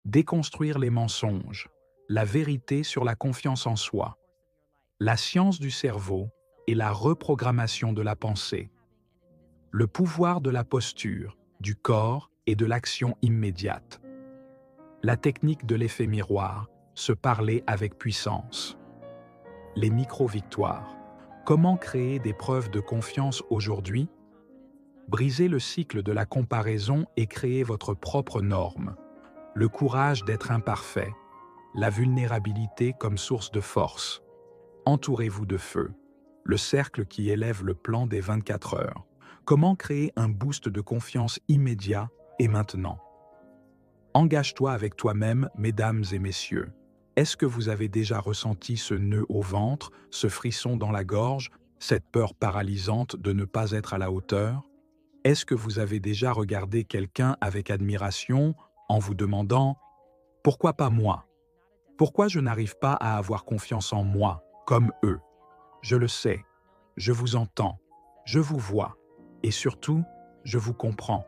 Déconstruire les mensonges, la vérité sur la confiance en soi, la science du cerveau et la reprogrammation de la pensée, le pouvoir de la posture, du corps et de l'action immédiate, la technique de l'effet miroir, se parler avec puissance, les micro-victoires, comment créer des preuves de confiance aujourd'hui, briser le cycle de la comparaison et créer votre propre norme, le courage d'être imparfait, la vulnérabilité comme source de force. Entourez-vous de feu, le cercle qui élève le plan des 24 heures. Comment créer un boost de confiance immédiat et maintenant? Engage-toi avec toi-même, mesdames et messieurs. Est-ce que vous avez déjà ressenti ce nœud au ventre, ce frisson dans la gorge, cette peur paralysante de ne pas être à la hauteur? Est-ce que vous avez déjà regardé quelqu'un avec admiration en vous demandant « Pourquoi pas moi? Pourquoi je n'arrive pas à avoir confiance en moi, comme eux? Je le sais, je vous entends, je vous vois, et surtout, je vous comprends.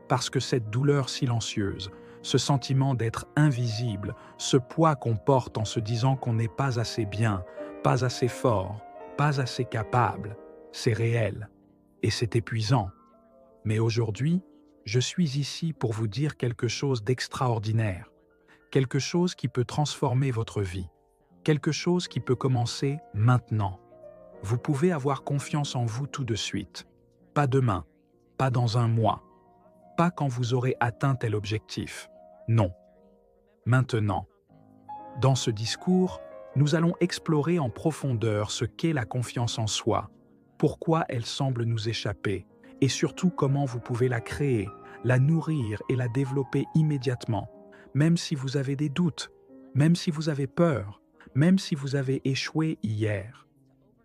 Parce que cette douleur silencieuse, ce sentiment d'être invisible, ce poids qu'on porte en se disant qu'on n'est pas assez bien, pas assez fort, pas assez capable, c'est réel, et c'est épuisant. Mais aujourd'hui, je suis ici pour vous dire quelque chose d'extraordinaire, quelque chose qui peut transformer votre vie, quelque chose qui peut commencer maintenant. Vous pouvez avoir confiance en vous tout de suite, pas demain, pas dans un mois, pas quand vous aurez atteint tel objectif. Non, maintenant. Dans ce discours, nous allons explorer en profondeur ce qu'est la confiance en soi, pourquoi elle semble nous échapper, et surtout comment vous pouvez la créer, la nourrir et la développer immédiatement, même si vous avez des doutes, même si vous avez peur, même si vous avez échoué hier.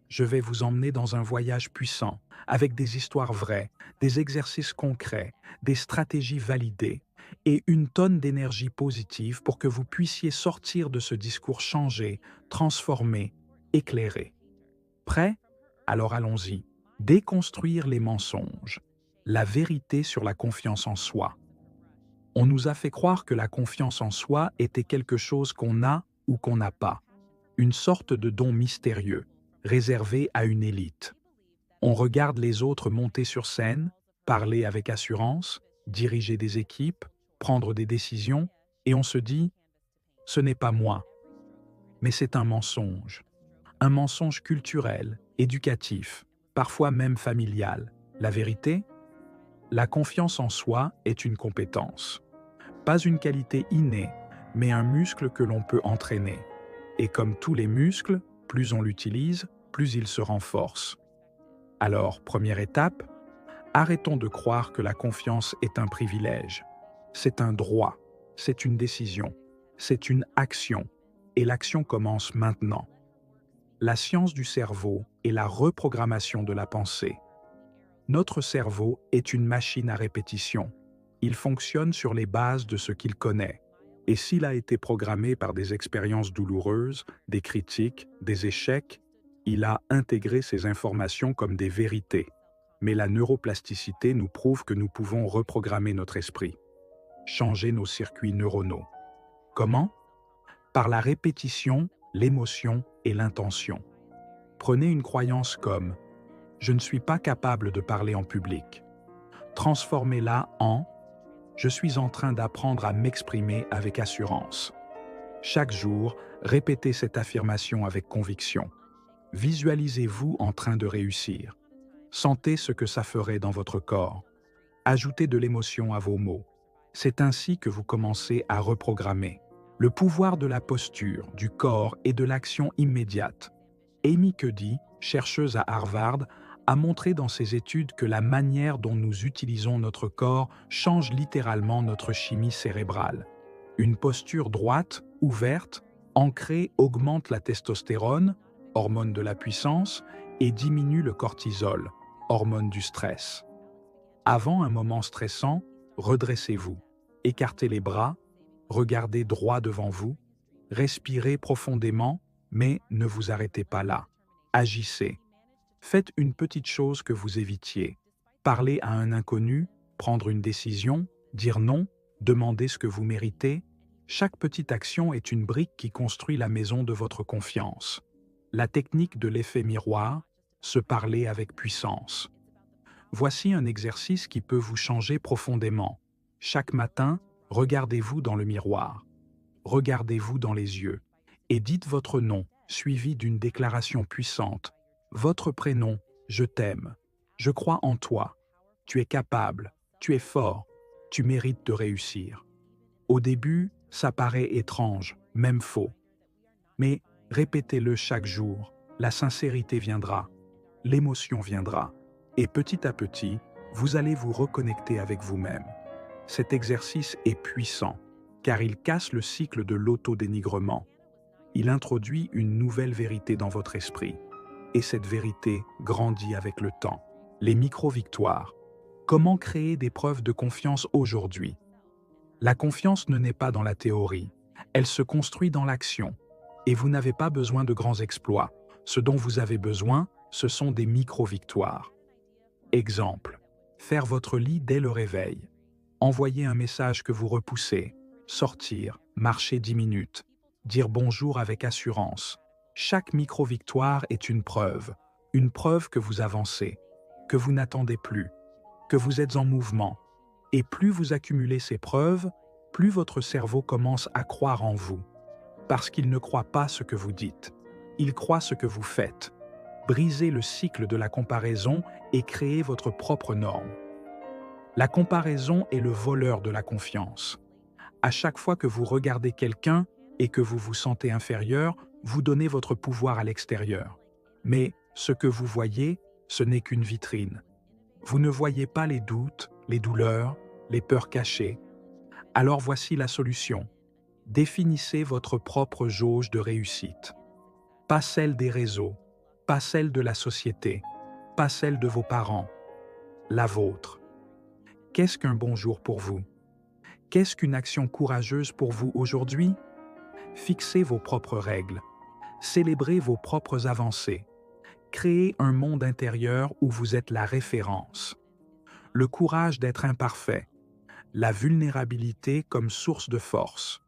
Je vais vous emmener dans un voyage puissant, avec des histoires vraies, des exercices concrets, des stratégies validées et une tonne d'énergie positive pour que vous puissiez sortir de ce discours changé, transformé, éclairé. Prêt? Alors allons-y. Déconstruire les mensonges. La vérité sur la confiance en soi. On nous a fait croire que la confiance en soi était quelque chose qu'on a ou qu'on n'a pas. Une sorte de don mystérieux, réservé à une élite. On regarde les autres monter sur scène, parler avec assurance, diriger des équipes, prendre des décisions, et on se dit « ce n'est pas moi ». Mais c'est un mensonge culturel, éducatif, parfois même familial. La vérité? La confiance en soi est une compétence. Pas une qualité innée, mais un muscle que l'on peut entraîner. Et comme tous les muscles, plus on l'utilise, plus il se renforce. Alors, première étape, arrêtons de croire que la confiance est un privilège. C'est un droit, c'est une décision, c'est une action, et l'action commence maintenant. La science du cerveau et la reprogrammation de la pensée. Notre cerveau est une machine à répétition. Il fonctionne sur les bases de ce qu'il connaît. Et s'il a été programmé par des expériences douloureuses, des critiques, des échecs, il a intégré ces informations comme des vérités. Mais la neuroplasticité nous prouve que nous pouvons reprogrammer notre esprit, changer nos circuits neuronaux. Comment? Par la répétition, l'émotion et l'intention. Prenez une croyance comme « je ne suis pas capable de parler en public ». Transformez-la en « je suis en train d'apprendre à m'exprimer avec assurance ». Chaque jour, répétez cette affirmation avec conviction. Visualisez-vous en train de réussir. Sentez ce que ça ferait dans votre corps. Ajoutez de l'émotion à vos mots. C'est ainsi que vous commencez à reprogrammer. Le pouvoir de la posture, du corps et de l'action immédiate. Amy Cuddy, chercheuse à Harvard, a montré dans ses études que la manière dont nous utilisons notre corps change littéralement notre chimie cérébrale. Une posture droite, ouverte, ancrée augmente la testostérone, hormone de la puissance, et diminue le cortisol, hormone du stress. Avant un moment stressant, redressez-vous. Écartez les bras, regardez droit devant vous, respirez profondément, mais ne vous arrêtez pas là. Agissez. Faites une petite chose que vous évitiez. Parler à un inconnu, prendre une décision, dire non, demander ce que vous méritez. Chaque petite action est une brique qui construit la maison de votre confiance. La technique de l'effet miroir, se parler avec puissance. Voici un exercice qui peut vous changer profondément. Chaque matin, regardez-vous dans le miroir. Regardez-vous dans les yeux et dites votre nom, suivi d'une déclaration puissante. Votre prénom, je t'aime. Je crois en toi. Tu es capable. Tu es fort. Tu mérites de réussir. Au début, ça paraît étrange, même faux. Mais répétez-le chaque jour. La sincérité viendra. L'émotion viendra. Et petit à petit, vous allez vous reconnecter avec vous-même. Cet exercice est puissant, car il casse le cycle de l'autodénigrement. Il introduit une nouvelle vérité dans votre esprit. Et cette vérité grandit avec le temps. Les micro-victoires. Comment créer des preuves de confiance aujourd'hui? La confiance ne naît pas dans la théorie. Elle se construit dans l'action. Et vous n'avez pas besoin de grands exploits. Ce dont vous avez besoin, ce sont des micro-victoires. Exemple. Faire votre lit dès le réveil. Envoyer un message que vous repoussez. Sortir, marcher 10 minutes. Dire bonjour avec assurance. Chaque micro-victoire est une preuve que vous avancez, que vous n'attendez plus, que vous êtes en mouvement. Et plus vous accumulez ces preuves, plus votre cerveau commence à croire en vous. Parce qu'il ne croit pas ce que vous dites, il croit ce que vous faites. Brisez le cycle de la comparaison et créez votre propre norme. La comparaison est le voleur de la confiance. À chaque fois que vous regardez quelqu'un et que vous vous sentez inférieur, vous donnez votre pouvoir à l'extérieur. Mais ce que vous voyez, ce n'est qu'une vitrine. Vous ne voyez pas les doutes, les douleurs, les peurs cachées. Alors voici la solution. Définissez votre propre jauge de réussite. Pas celle des réseaux, pas celle de la société, pas celle de vos parents. La vôtre. Qu'est-ce qu'un bon jour pour vous? Qu'est-ce qu'une action courageuse pour vous aujourd'hui? Fixez vos propres règles. Célébrez vos propres avancées. Créez un monde intérieur où vous êtes la référence. Le courage d'être imparfait. La vulnérabilité comme source de force.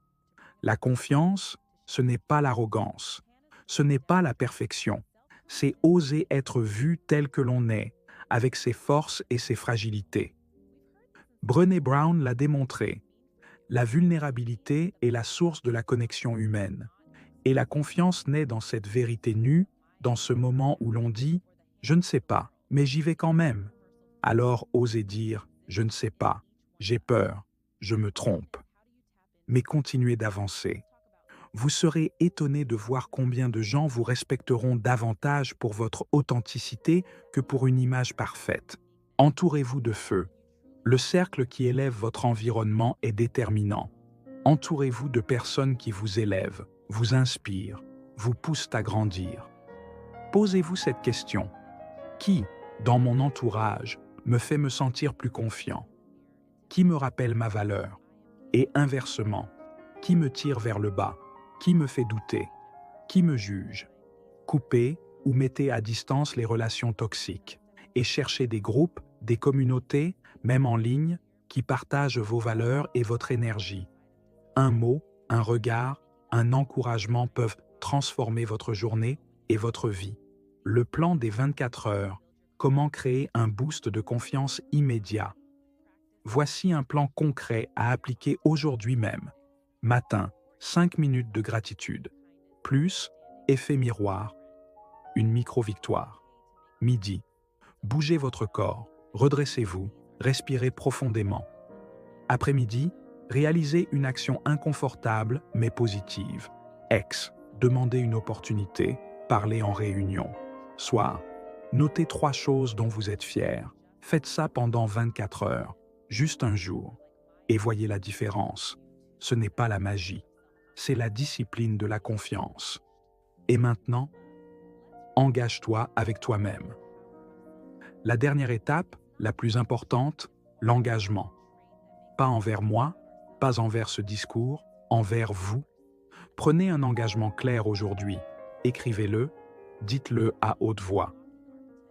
La confiance, ce n'est pas l'arrogance. Ce n'est pas la perfection. C'est oser être vu tel que l'on est, avec ses forces et ses fragilités. Brené Brown l'a démontré. La vulnérabilité est la source de la connexion humaine. Et la confiance naît dans cette vérité nue, dans ce moment où l'on dit « je ne sais pas, mais j'y vais quand même ». Alors osez dire « je ne sais pas, j'ai peur, je me trompe ». Mais continuez d'avancer. Vous serez étonné de voir combien de gens vous respecteront davantage pour votre authenticité que pour une image parfaite. Entourez-vous de feu. Le cercle qui élève votre environnement est déterminant. Entourez-vous de personnes qui vous élèvent, vous inspirent, vous poussent à grandir. Posez-vous cette question. Qui, dans mon entourage, me fait me sentir plus confiant? Qui me rappelle ma valeur? Et inversement, qui me tire vers le bas? Qui me fait douter? Qui me juge? Coupez ou mettez à distance les relations toxiques et cherchez des groupes, des communautés, même en ligne, qui partagent vos valeurs et votre énergie. Un mot, un regard, un encouragement peuvent transformer votre journée et votre vie. Le plan des 24 heures. Comment créer un boost de confiance immédiat? Voici un plan concret à appliquer aujourd'hui même. Matin, 5 minutes de gratitude. Plus, effet miroir. Une micro-victoire. Midi, bougez votre corps, redressez-vous, respirez profondément. Après-midi, réalisez une action inconfortable mais positive. Demandez une opportunité, parlez en réunion. Soir, notez 3 choses dont vous êtes fier. Faites ça pendant 24 heures, juste un jour. Et voyez la différence. Ce n'est pas la magie, c'est la discipline de la confiance. Et maintenant, engage-toi avec toi-même. La dernière étape, la plus importante, l'engagement. Pas envers moi, pas envers ce discours, envers vous. Prenez un engagement clair aujourd'hui, écrivez-le, dites-le à haute voix.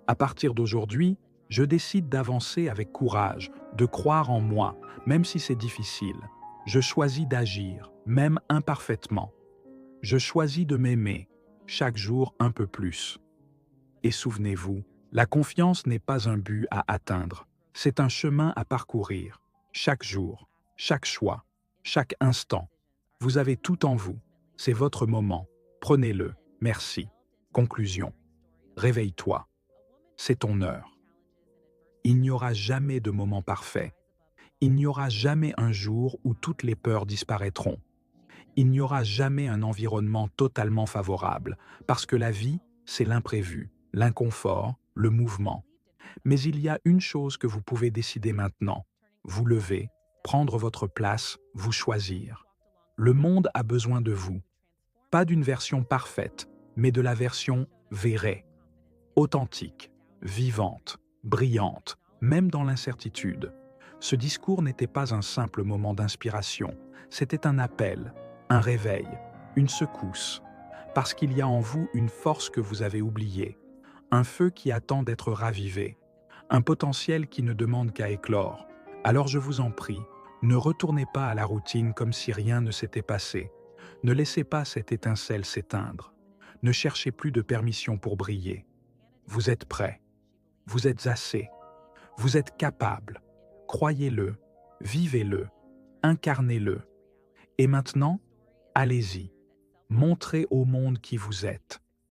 À partir d'aujourd'hui, je décide d'avancer avec courage, de croire en moi, même si c'est difficile. Je choisis d'agir. même imparfaitement. Je choisis de m'aimer, chaque jour un peu plus. Et souvenez-vous, la confiance n'est pas un but à atteindre, c'est un chemin à parcourir. Chaque jour, chaque choix, chaque instant. Vous avez tout en vous, c'est votre moment. Prenez-le, merci. Conclusion. Réveille-toi, c'est ton heure. Il n'y aura jamais de moment parfait. Il n'y aura jamais un jour où toutes les peurs disparaîtront. Il n'y aura jamais un environnement totalement favorable, parce que la vie, c'est l'imprévu, l'inconfort, le mouvement. Mais il y a une chose que vous pouvez décider maintenant. Vous lever, prendre votre place, vous choisir. Le monde a besoin de vous. Pas d'une version parfaite, mais de la version vraie, authentique, vivante, brillante, même dans l'incertitude. Ce discours n'était pas un simple moment d'inspiration, c'était un appel, un réveil, une secousse, parce qu'il y a en vous une force que vous avez oubliée, un feu qui attend d'être ravivé, un potentiel qui ne demande qu'à éclore. Alors je vous en prie, ne retournez pas à la routine comme si rien ne s'était passé. Ne laissez pas cette étincelle s'éteindre. Ne cherchez plus de permission pour briller. Vous êtes prêt. Vous êtes assez. Vous êtes capable. Croyez-le, vivez-le, incarnez-le. Et maintenant, allez-y. Montrez au monde qui vous êtes.